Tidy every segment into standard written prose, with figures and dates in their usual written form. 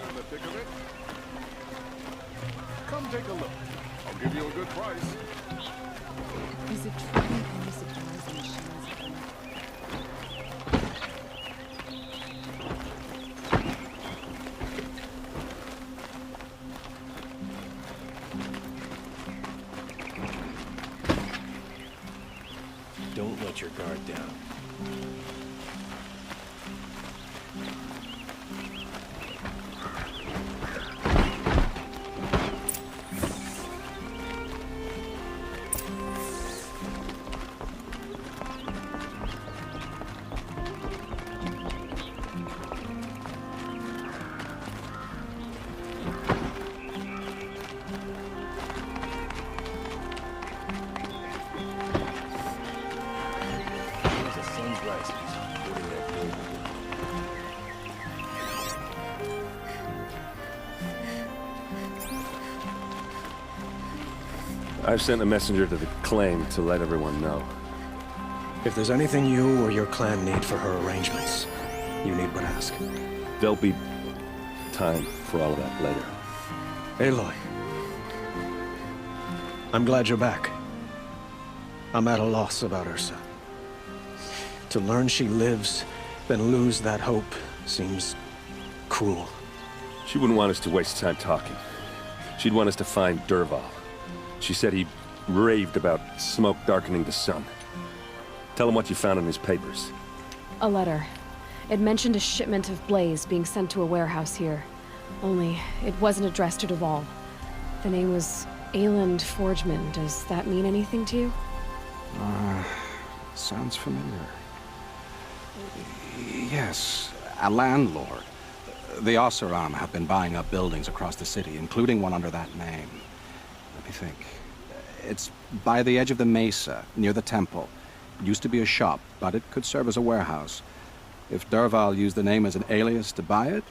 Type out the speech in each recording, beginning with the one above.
in the thick of it. Come take a look. I'll give you a good price. Is it true that only supplies and machines? Don't let your guard down. I've sent a messenger to the claim to let everyone know. If there's anything you or your clan need for her arrangements, you need but ask. There'll be time for all of that later. Aloy. I'm glad you're back. I'm at a loss about Ursa. To learn she lives, then lose that hope, seems cruel. She wouldn't want us to waste time talking. She'd want us to find Dervahl. She said he raved about smoke darkening the sun. Tell him what you found in his papers. A letter. It mentioned a shipment of blaze being sent to a warehouse here. Only, it wasn't addressed to Dervahl. The name was Ayland Forgeman. Does that mean anything to you? Sounds familiar. Yes, a landlord. The Oseram have been buying up buildings across the city, including one under that name. Let me think. It's by the edge of the mesa, near the temple. It used to be a shop, but it could serve as a warehouse. If Dervahl used the name as an alias to buy it,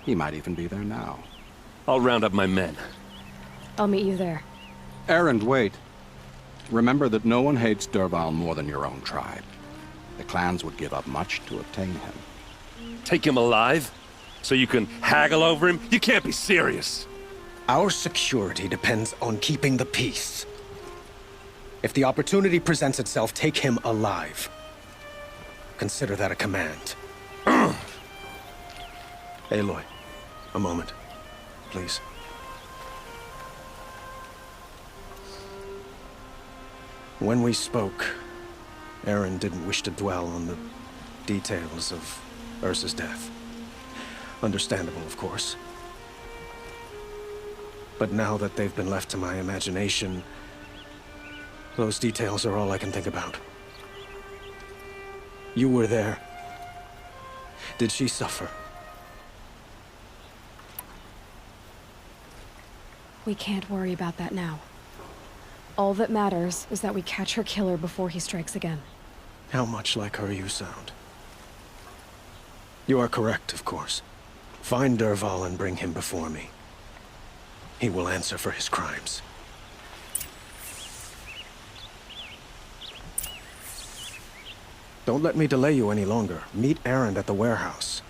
he might even be there now. I'll round up my men. I'll meet you there. Erend, wait. Remember that no one hates Dervahl more than your own tribe. The clans would give up much to obtain him. Take him alive? So you can haggle over him? You can't be serious! Our security depends on keeping the peace. If the opportunity presents itself, take him alive. Consider that a command. Aloy, a moment, please. When we spoke, Erend didn't wish to dwell on the details of Ursa's death. Understandable, of course. But now that they've been left to my imagination, those details are all I can think about. You were there. Did she suffer? We can't worry about that now. All that matters is that we catch her killer before he strikes again. How much like her you sound. You are correct, of course. Find Dervahl and bring him before me. He will answer for his crimes. Don't let me delay you any longer. Meet Erend at the warehouse.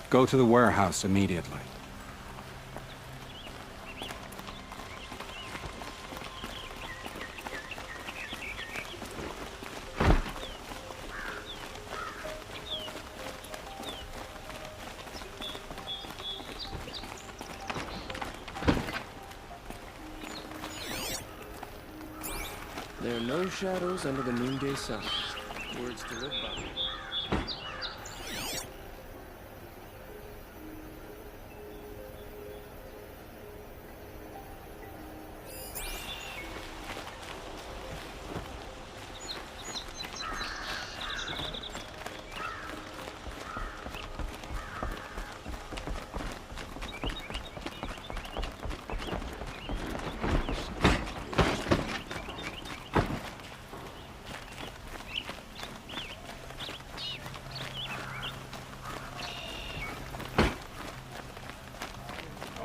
Go to the warehouse immediately. There are no shadows under the noonday sun. Words to live by.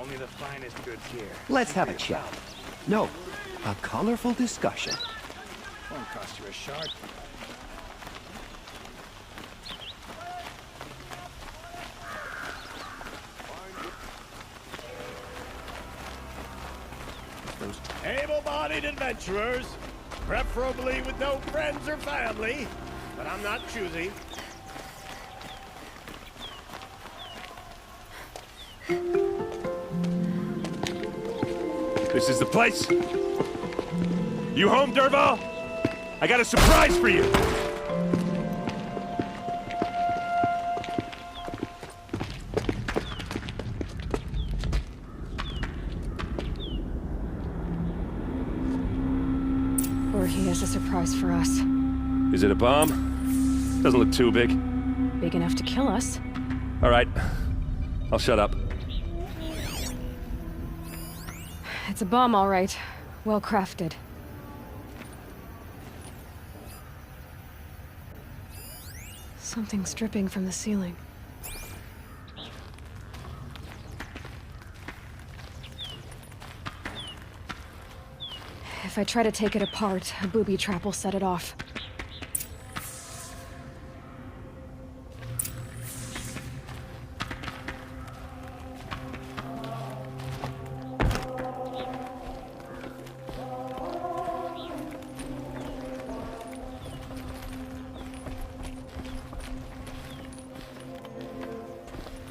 Only the finest goods here. Let's have a chat. No, a colorful discussion. Won't cost you a shard. Able-bodied adventurers, preferably with no friends or family, but I'm not choosy. This is the place. You home, Dervahl? I got a surprise for you. Or he has a surprise for us. Is it a bomb? Doesn't look too big. Big enough to kill us. All right. I'll shut up. It's a bomb, all right. Well crafted. Something's dripping from the ceiling. If I try to take it apart, a booby trap will set it off.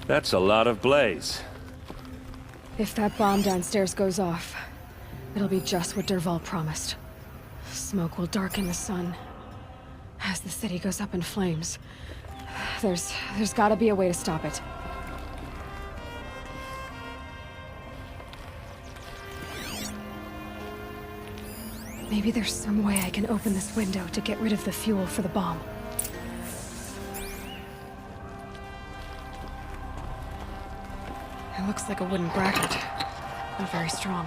That's a lot of blaze. If that bomb downstairs goes off, it'll be just what Dervahl promised. Smoke will darken the sun. As the city goes up in flames, there's gotta be a way to stop it. Maybe there's some way I can open this window to get rid of the fuel for the bomb. It looks like a wooden bracket, but very strong.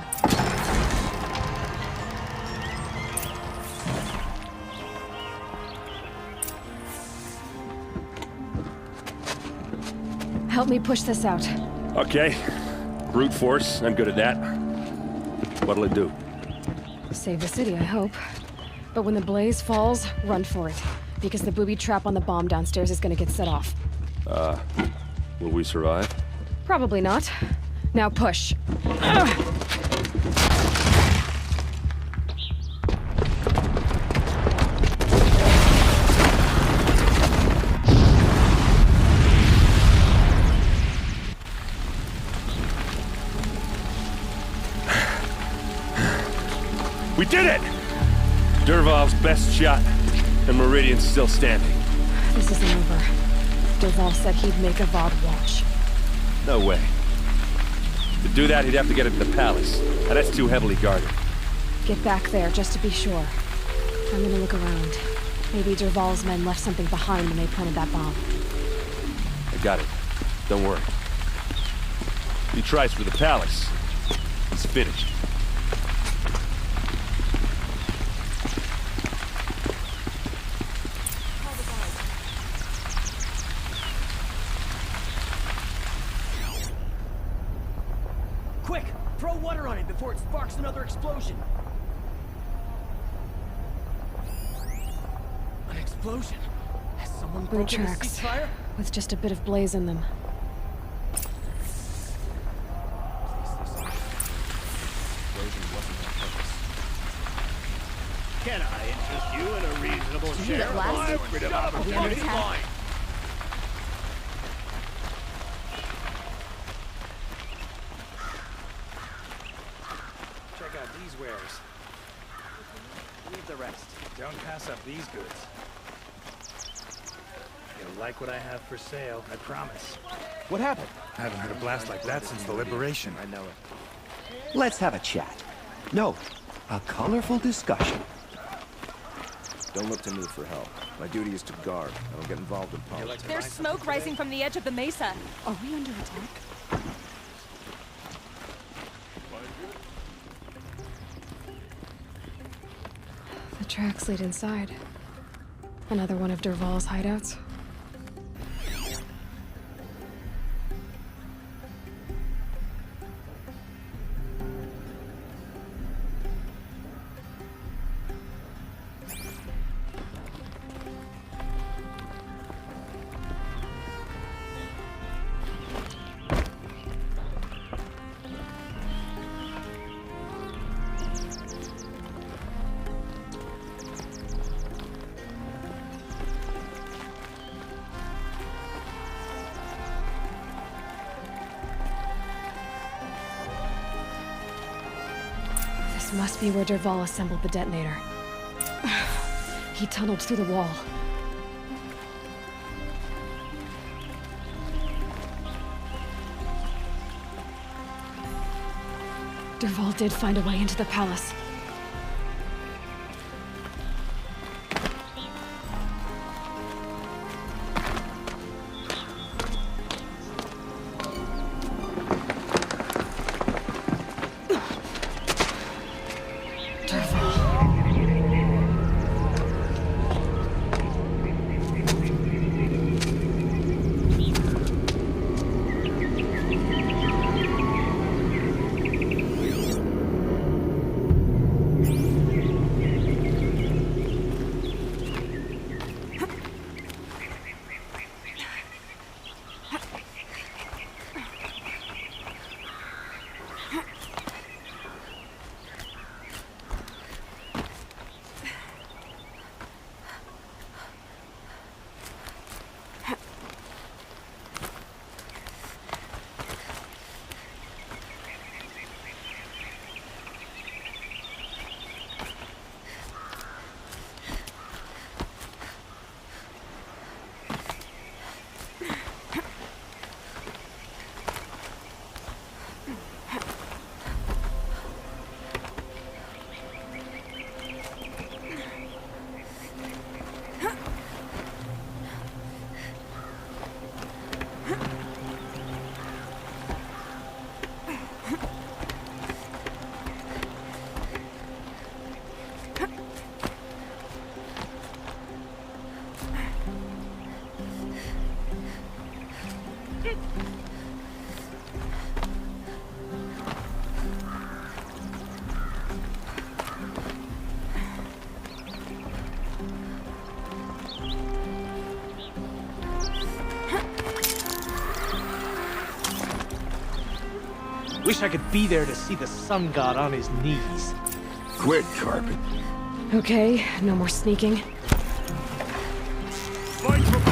Help me push this out. Okay. Brute force, I'm good at that. What'll it do? Save the city, I hope. But when the blaze falls, run for it. Because the booby trap on the bomb downstairs is gonna get set off. Will we survive? Probably not. Now push. We did it! Dervahl's best shot, and Meridian's still standing. This isn't over. Dervahl said he'd make a VOD watch. No way. To do that, he'd have to get into the palace, and that's too heavily guarded. Get back there, just to be sure. I'm gonna look around. Maybe Dervahl's men left something behind when they planted that bomb. I got it. Don't worry. If he tries for the palace, he's finished. Quick! Throw water on it before it sparks another explosion! An explosion? Has someone Boot broken the tracks, ceasefire? with just a bit of blaze in them. Can I interest you in a reasonable share at of last? lucrative opportunity? attack. Check out these wares. Leave the rest. Don't pass up these goods. You'll like what I have for sale, I promise. What happened? I haven't heard a blast like that since the Liberation. I know it. Let's have a chat. No, a colorful discussion. Don't look to me for help. My duty is to guard. I don't get involved in politics. There's smoke rising from the edge of the mesa. Are we under attack? The tracks lead inside. Another one of Dervahl's hideouts. This must be where Dervahl assembled the detonator. He tunneled through the wall. Dervahl did find a way into the palace. Wish I could be there to see the sun god on his knees. Quit, Carpet. Okay, no more sneaking. Fight for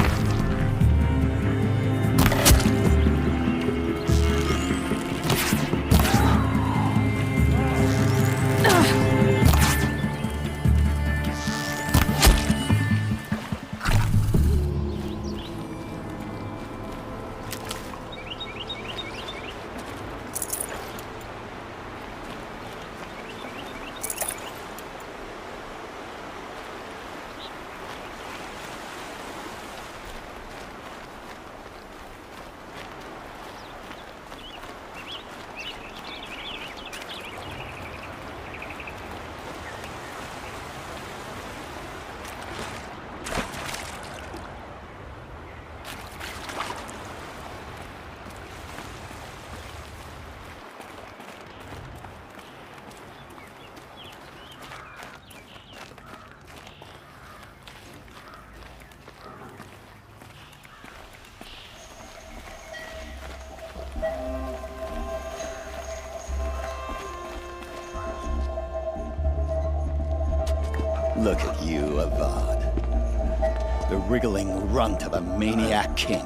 Look at you, Avad. The wriggling runt of a maniac king.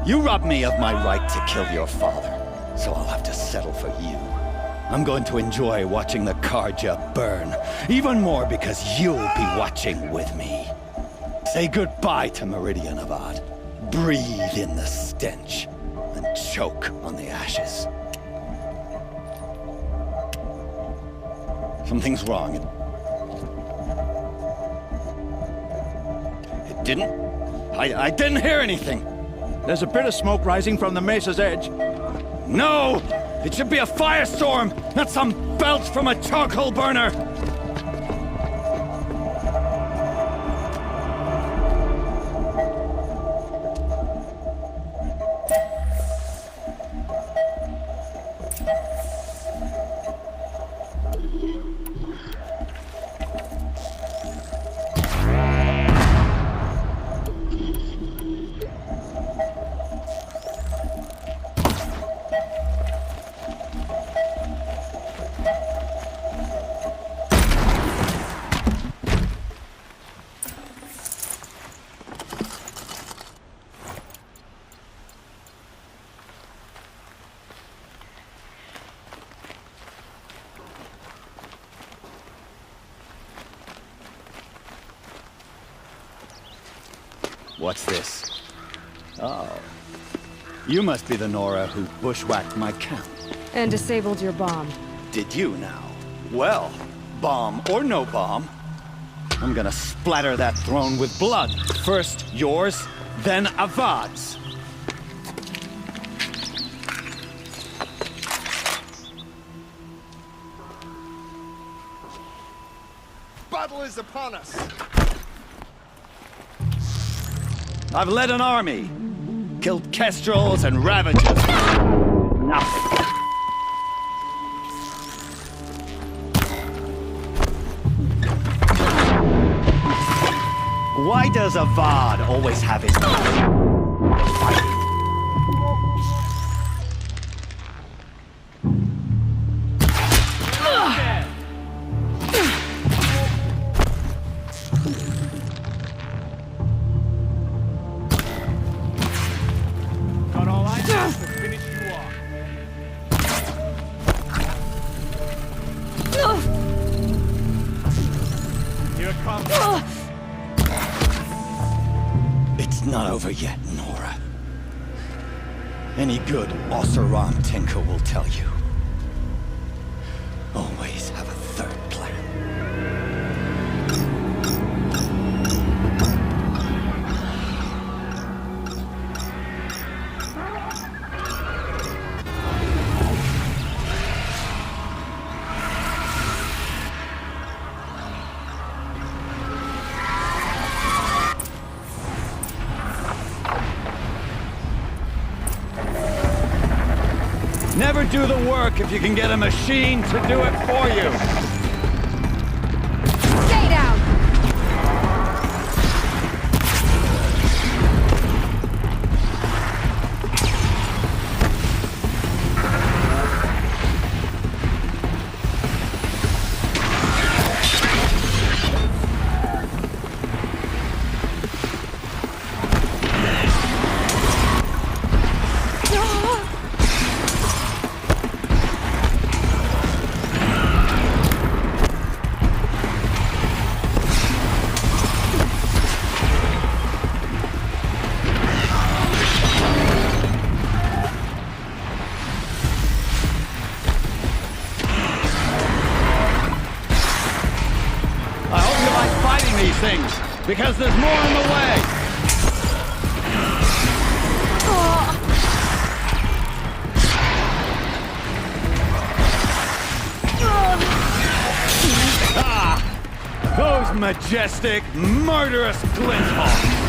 You robbed me of my right to kill your father, so I'll have to settle for you. I'm going to enjoy watching the Karja burn, even more because you'll be watching with me. Say goodbye to Meridian, Avad. Breathe in the stench, and choke on the ashes. Something's wrong. I didn't hear anything. There's a bit of smoke rising from the mesa's edge. No! It should be a firestorm, not some belch from a charcoal burner! What's this? Oh. You must be the Nora who bushwhacked my camp. And disabled your bomb. Did you now? Well, bomb or no bomb, I'm gonna splatter that throne with blood. First yours, then Avad's. Battle is upon us! I've led an army, killed kestrels and ravagers. Nothing. Why does Avad always have his fighting? Got all I need to finish you off. Here it comes. It's not over yet, Nora. Any good Oseram tinker will tell you. Always have a third plan. Never do the work if you can get a machine to do it for you. Stay down! Things, because there's more on the way. Those majestic, murderous glinthawks.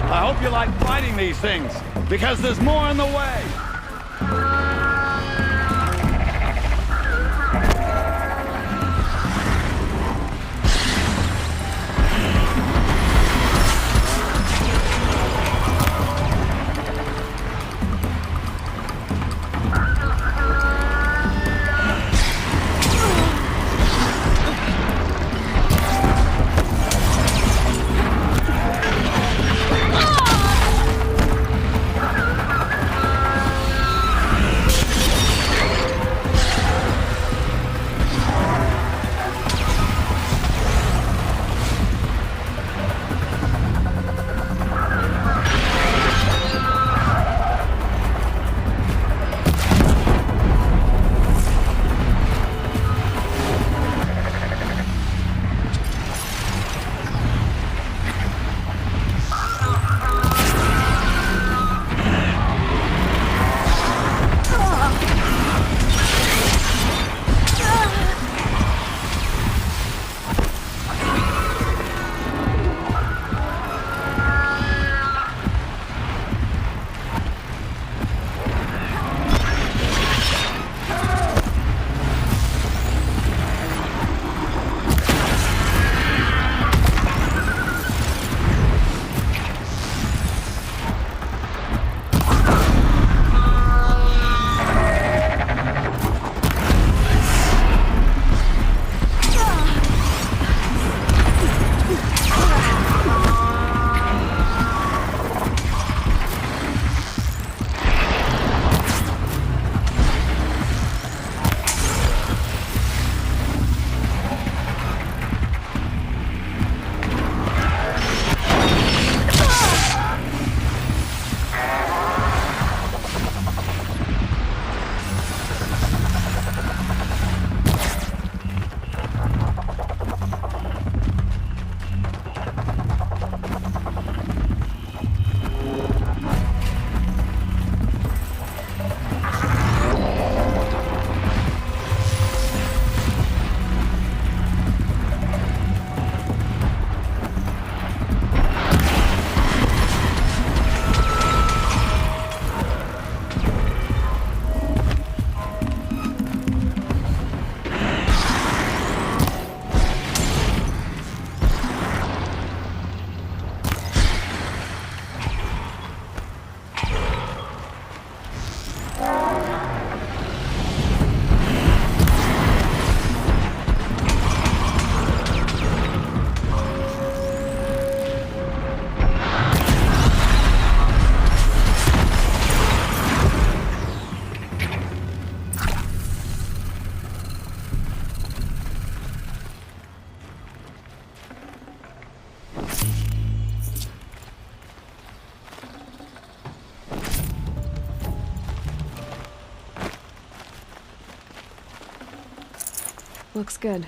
I hope you like fighting these things, because there's more on the way. Looks good.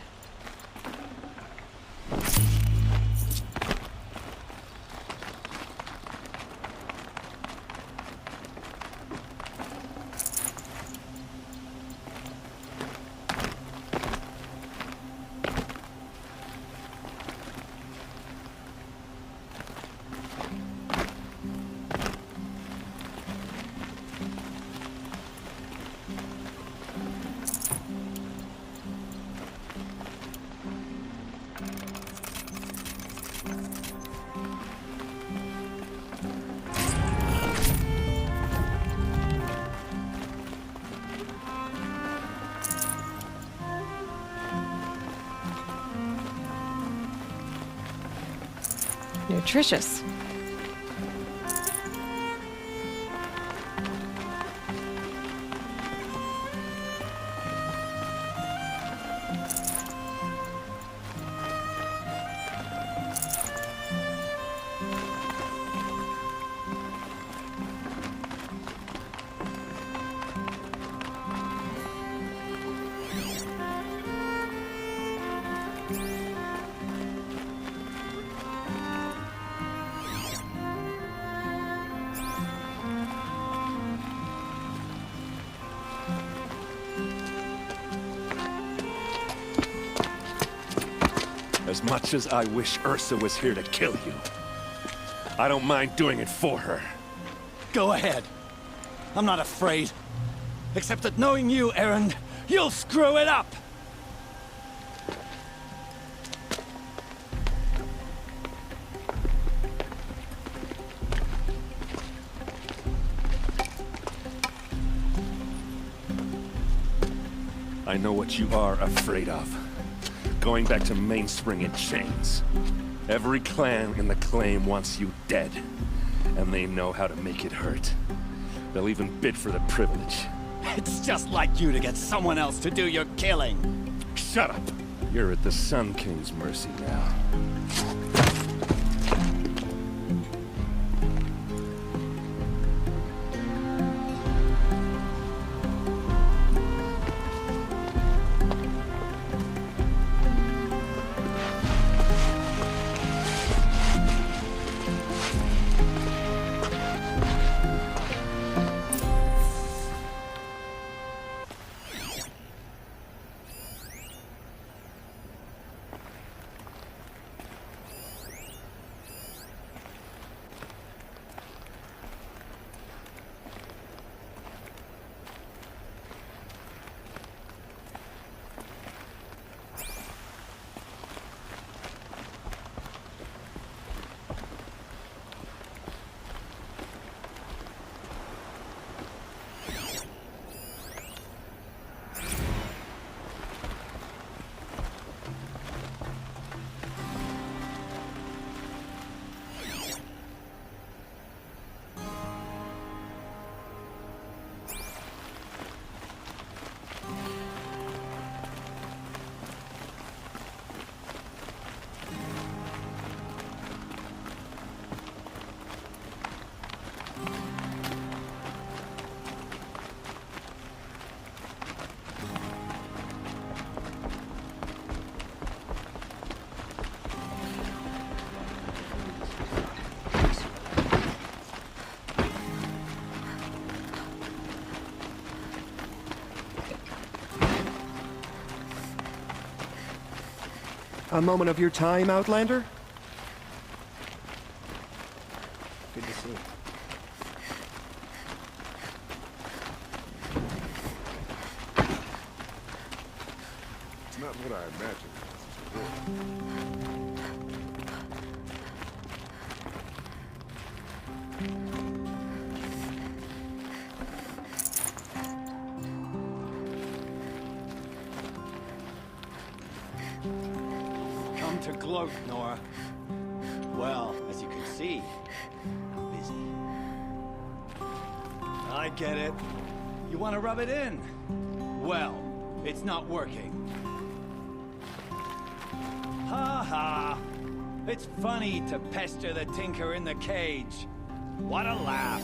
Nutritious. As much as I wish Ursa was here to kill you, I don't mind doing it for her. Go ahead. I'm not afraid. Except that knowing you, Erend, you'll screw it up! I know what you are afraid of. Going back to Mainspring in chains. Every clan in the claim wants you dead. And they know how to make it hurt. They'll even bid for the privilege. It's just like you to get someone else to do your killing. Shut up! You're at the Sun King's mercy now. A moment of your time, Outlander? Good to see you. It's not what I imagined. Come to gloat, Nora. Well, as you can see, I'm busy. I get it. You want to rub it in? Well, it's not working. Ha ha! It's funny to pester the tinker in the cage. What a laugh!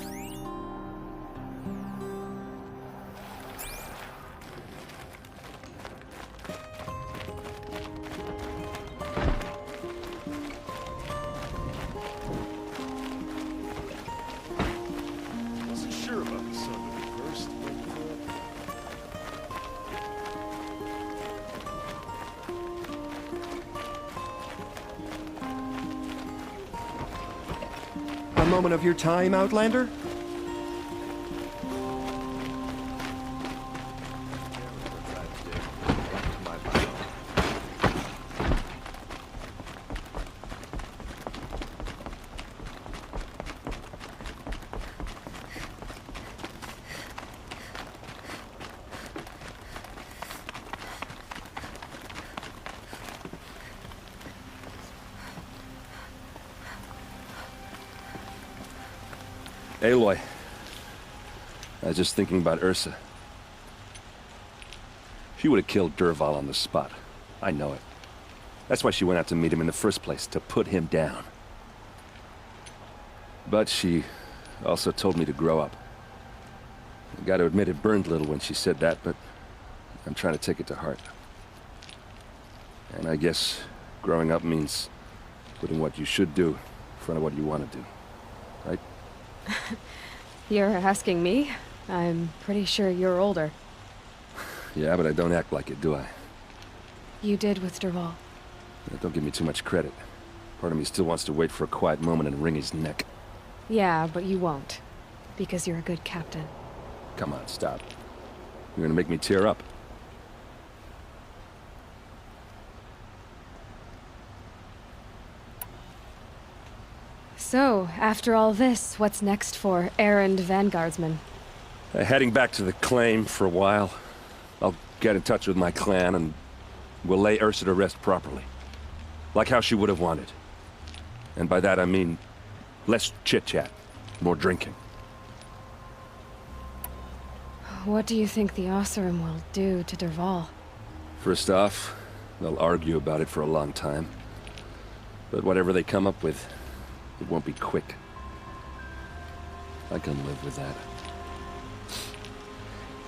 moment of your time, Outlander? Aloy, I was just thinking about Ursa. She would have killed Dervahl on the spot. I know it. That's why she went out to meet him in the first place, to put him down. But she also told me to grow up. I gotta admit it burned a little when she said that, but I'm trying to take it to heart. And I guess growing up means putting what you should do in front of what you want to do, right? You're asking me? I'm pretty sure you're older. Yeah, but I don't act like it, do I? You did with Dervahl. Yeah, don't give me too much credit. Part of me still wants to wait for a quiet moment and wring his neck. Yeah, but you won't. Because you're a good captain. Come on, stop. You're gonna make me tear up. So, after all this, what's next for errand vanguardsman? Heading back to the claim for a while. I'll get in touch with my clan and we'll lay Ursa to rest properly. Like how she would have wanted. And by that I mean less chit-chat, more drinking. What do you think the Oseram will do to Dervahl? First off, they'll argue about it for a long time. But whatever they come up with, it won't be quick. I can live with that.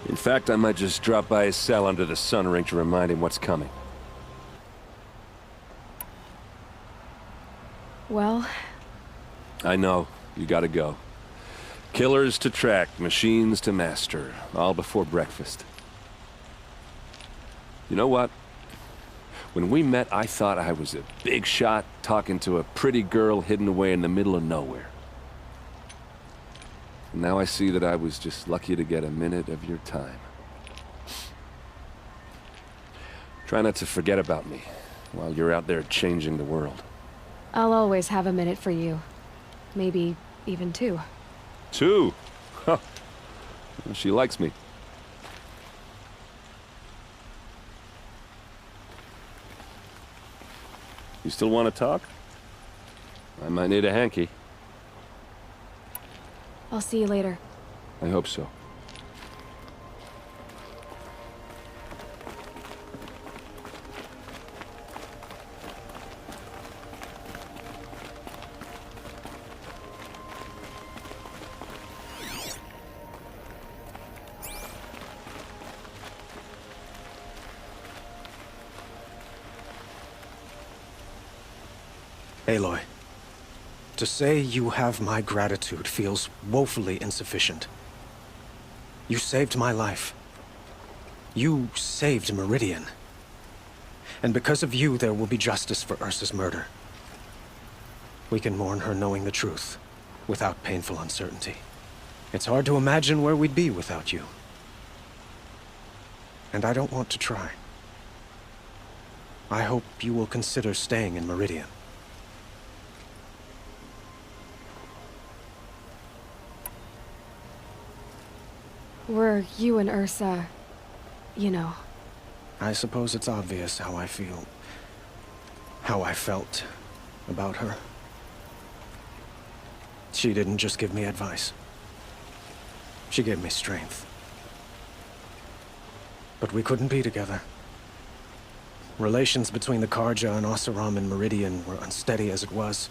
In fact, I might just drop by his cell under the sun ring to remind him what's coming. Well... I know. You gotta go. Killers to track, machines to master, all before breakfast. You know what? When we met, I thought I was a big shot talking to a pretty girl hidden away in the middle of nowhere. And now I see that I was just lucky to get a minute of your time. Try not to forget about me while you're out there changing the world. I'll always have a minute for you. Maybe even two. Two? Huh. Well, she likes me. You still want to talk? I might need a hanky. I'll see you later. I hope so. Aloy, to say you have my gratitude feels woefully insufficient. You saved my life. You saved Meridian. And because of you, there will be justice for Ursa's murder. We can mourn her knowing the truth, without painful uncertainty. It's hard to imagine where we'd be without you. And I don't want to try. I hope you will consider staying in Meridian. Were you and Ursa, you know... I suppose it's obvious how I feel. How I felt about her. She didn't just give me advice. She gave me strength. But we couldn't be together. Relations between the Karja and Oseram and Meridian were unsteady as it was.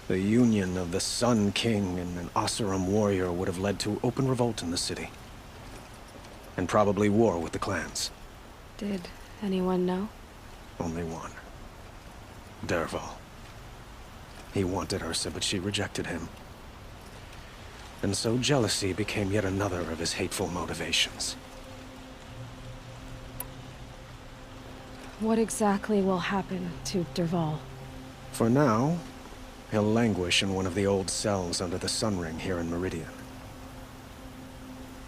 The union of the Sun King and an Oseram warrior would have led to open revolt in the city. And probably war with the clans. Did anyone know? Only one. Dervahl. He wanted Ursa, but she rejected him. And so jealousy became yet another of his hateful motivations. What exactly will happen to Dervahl? For now, He'll languish in one of the old cells under the Sun Ring here in Meridian.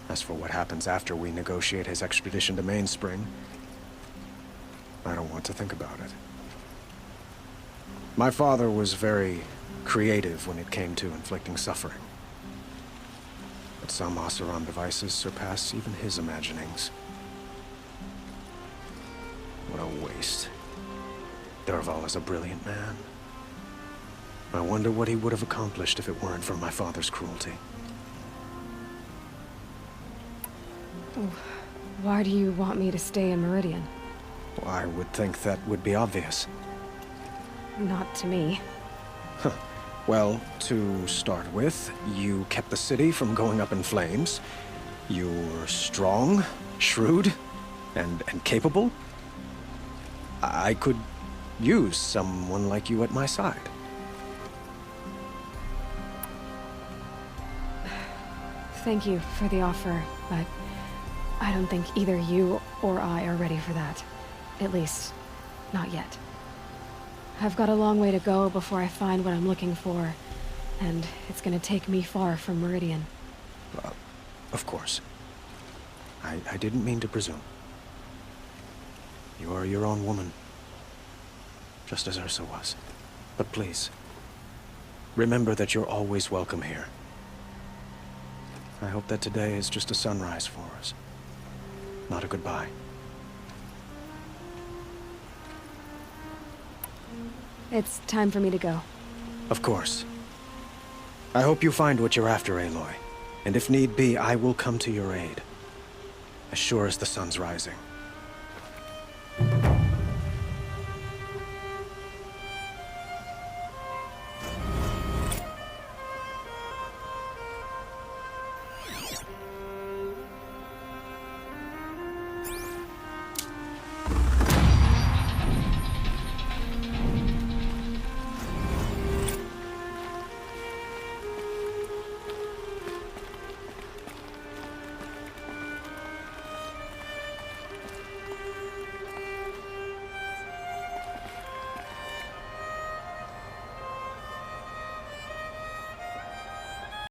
As for what happens after we negotiate his extradition to Mainspring, I don't want to think about it. My father was very creative when it came to inflicting suffering. But some Oseram devices surpass even his imaginings. What a waste. Dervahl is a brilliant man. I wonder what he would have accomplished if it weren't for my father's cruelty. Why do you want me to stay in Meridian? Well, I would think that would be obvious. Not to me. Well, to start with, you kept the city from going up in flames. You were strong, shrewd, and capable. I could use someone like you at my side. Thank you for the offer, but I don't think either you or I are ready for that. At least, not yet. I've got a long way to go before I find what I'm looking for, and it's gonna take me far from Meridian. Of course. I didn't mean to presume. You are your own woman, just as Ursa was. But please, remember that you're always welcome here. I hope that today is just a sunrise for us, not a goodbye. It's time for me to go. Of course. I hope you find what you're after, Aloy. And if need be, I will come to your aid. As sure as the sun's rising.